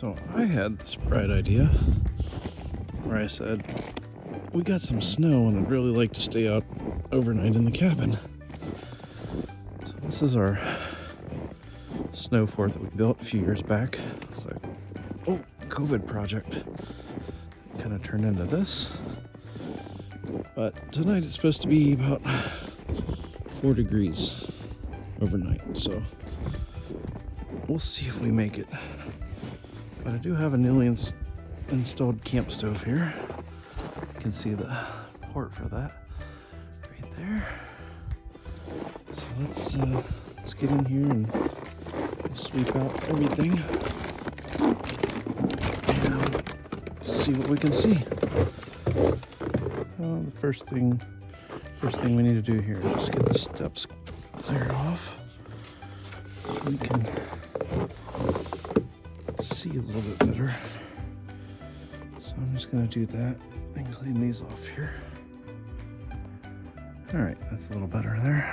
So I had this bright idea where I said, we got some snow and I'd really like to stay out overnight in the cabin. So this is our snow fort that we built a few years back. It's like, COVID project. Kind of turned into this. But tonight it's supposed to be about 4 degrees overnight. So we'll see if we make it. But I do have a newly installed camp stove here. You can see the port for that right there. So let's get in here and sweep out everything and see what we can see. The first thing we need to do here is just get the steps cleared off so we can see a little bit better. So I'm just going to do that and clean these off here. Alright, that's a little better there.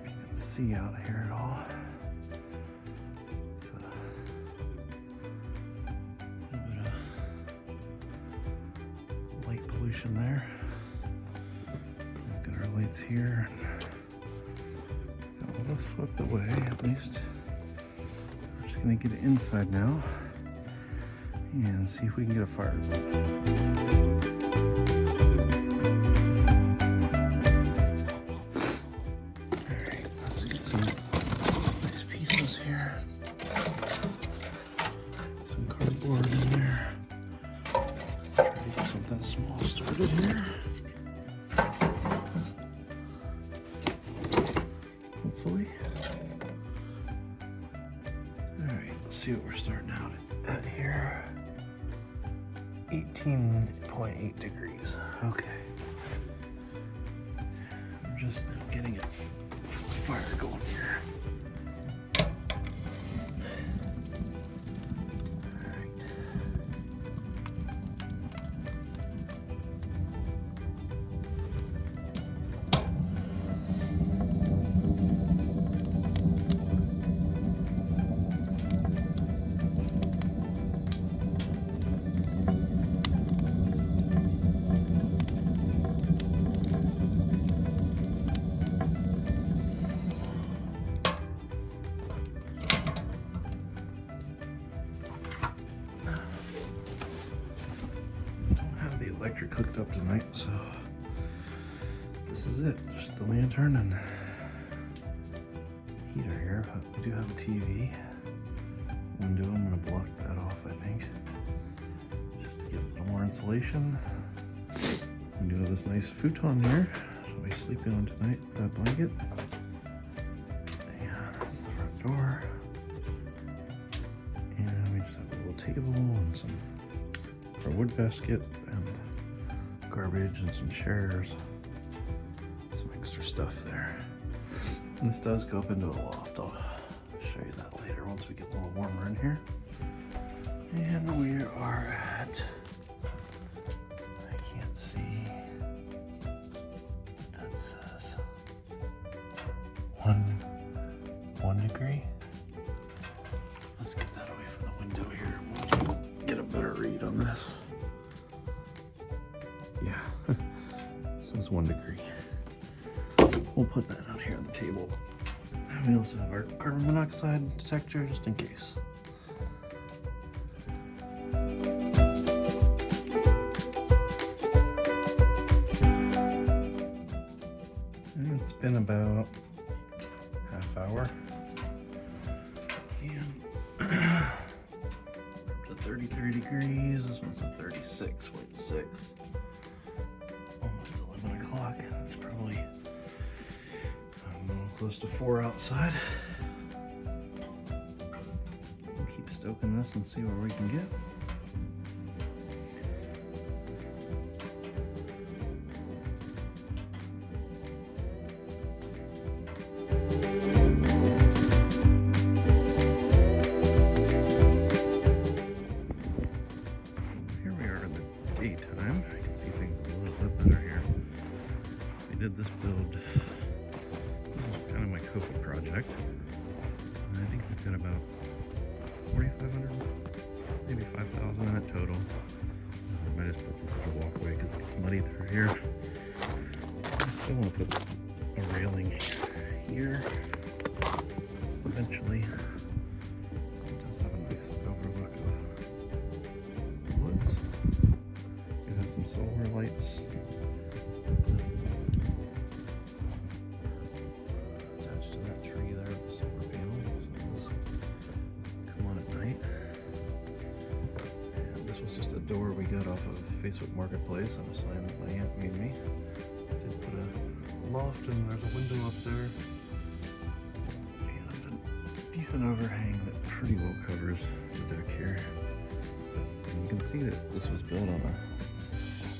You can see out here at all. It's a little bit of light pollution there. We've got our lights here. Got a little swept away at least. Gonna get it inside now and see if we can get a fire going. Alright, let's get some nice pieces here. Some cardboard in there. Try to get something small started here. Hopefully. Let's see what we're starting out at here. 18.8 degrees. Okay. We're just now getting a fire going here. Alright. Electric hooked up tonight, so this is it. Just the lantern and heater here. But we do have a TV window. I'm gonna block that off, I think, just to get a little more insulation. We do have this nice futon here, so we'll be sleeping on tonight. That blanket. And that's the front door. And we just have a little table and some our wood basket and garbage and some chairs, some extra stuff there. And this does go up into a loft. I'll show you that later once we get a little warmer in here. And we are at, I can't see what that says, 1 degree. Let's get that away from the window here and we'll get a better read on this. Yeah, this is 1 degree. We'll put that out here on the table. And we also have our carbon monoxide detector just in case. And it's been about half hour. And up to 33 degrees. This one's at 36.6. Almost 11 o'clock. It's probably, I don't know, close to 4 outside. We'll keep stoking this and see where we can get. Here we are in the daytime. I can see things a little bit better here. We did this build. This is kind of my COVID project. And I think we've got about 4,500, maybe 5,000 in it total. I might just put this as a walkway because it gets muddy through here. I still want to put a railing here eventually. It does have a nice overlook of the woods. You have some solar lights attached to that tree there with the solar panel, so those come on at night. And this was just a door we got off of Facebook Marketplace on a sign that my aunt made me. I did put a loft and there's a window up there and a decent overhang that pretty well covers the deck here. And you can see that this was built on a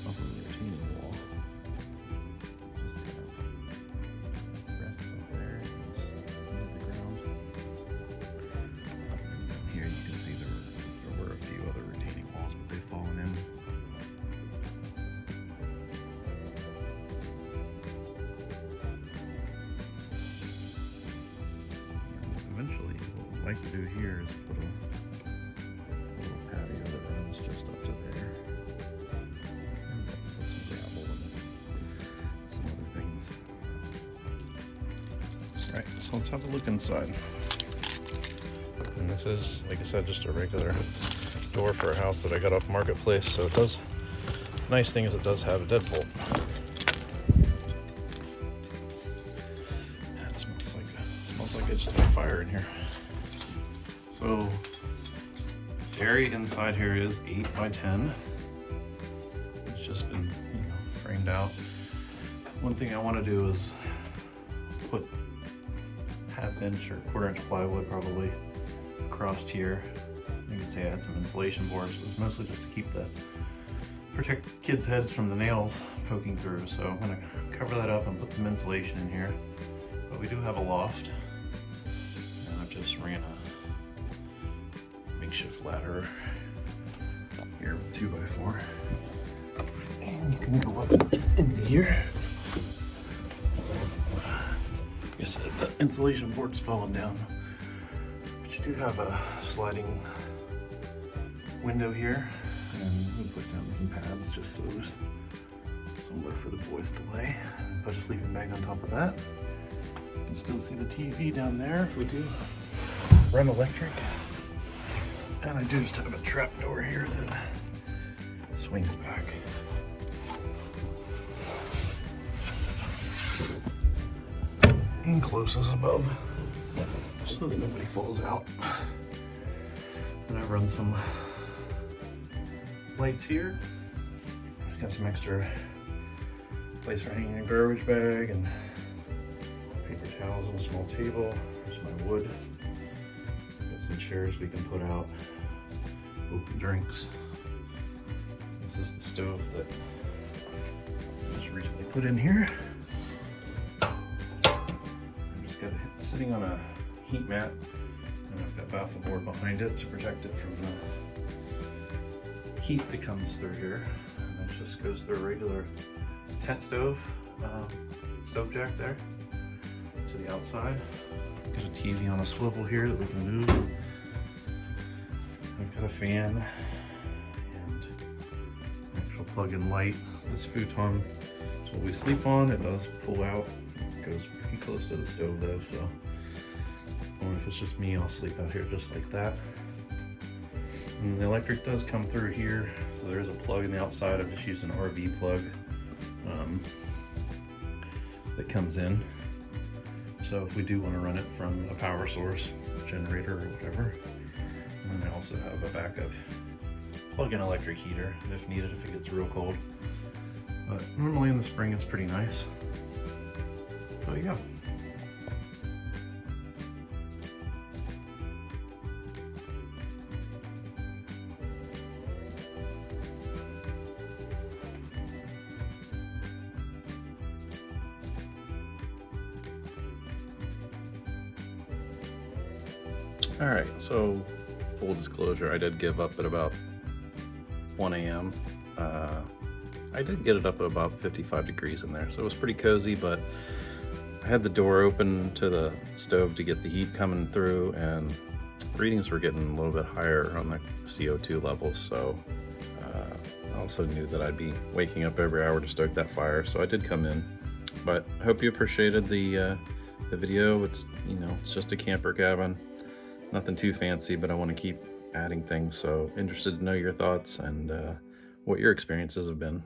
retaining wall. Just kind of rests up there and goes into the ground. And here you can see there were a few other retaining walls, but they've fallen in. Eventually, what we'd like to do here is put a little patio that runs just up to there. And put some gravel and some other things. Alright, so let's have a look inside. And this is, like I said, just a regular door for a house that I got off Marketplace. So it does, nice thing is it does have a deadbolt. Smells like I just had a fire in here. So the area inside here is 8 by 10. It's just been, framed out. One thing I want to do is put half-inch or quarter-inch plywood probably across here. You can see I had some insulation boards, but it's mostly just to protect kids' heads from the nails poking through. So I'm going to cover that up and put some insulation in here. But we do have a loft. Just ran a makeshift ladder here with 2x4, and you can go up into here. Like I said, the insulation board's fallen down, but you do have a sliding window here, and we put down some pads just so there's somewhere for the boys to lay. Put a sleeping bag on top of that. You can still see the TV down there if we do run electric. And I do just have a trap door here that swings back. And closes above so that nobody falls out. And I run some lights here. Got some extra place for hanging a garbage bag and paper towels on a small table. There's my wood. Got some chairs we can put out. Open drinks. This is the stove that I just recently put in here. I just got it sitting on a heat mat, and I've got baffle board behind it to protect it from the heat that comes through here. And it just goes through a regular tent stove, stove jack there to the outside. Got a TV on a swivel here that we can move. I've got a fan and actual plug-in light. This futon is what we sleep on. It does pull out. It goes pretty close to the stove though, so or if it's just me, I'll sleep out here just like that. And the electric does come through here. So there is a plug in the outside. I've just used an RV plug that comes in. So if we do want to run it from a power source, generator or whatever. And then I also have a backup plug-in electric heater if needed, if it gets real cold. But normally in the spring it's pretty nice. So yeah. All right, so full disclosure, I did give up at about 1 a.m. I did get it up at about 55 degrees in there, so it was pretty cozy, but I had the door open to the stove to get the heat coming through, and readings were getting a little bit higher on the CO2 levels, so I also knew that I'd be waking up every hour to stoke that fire, so I did come in. But I hope you appreciated the video. It's, you know, it's just a camper cabin, nothing too fancy, but I want to keep adding things, so interested to know your thoughts and what your experiences have been.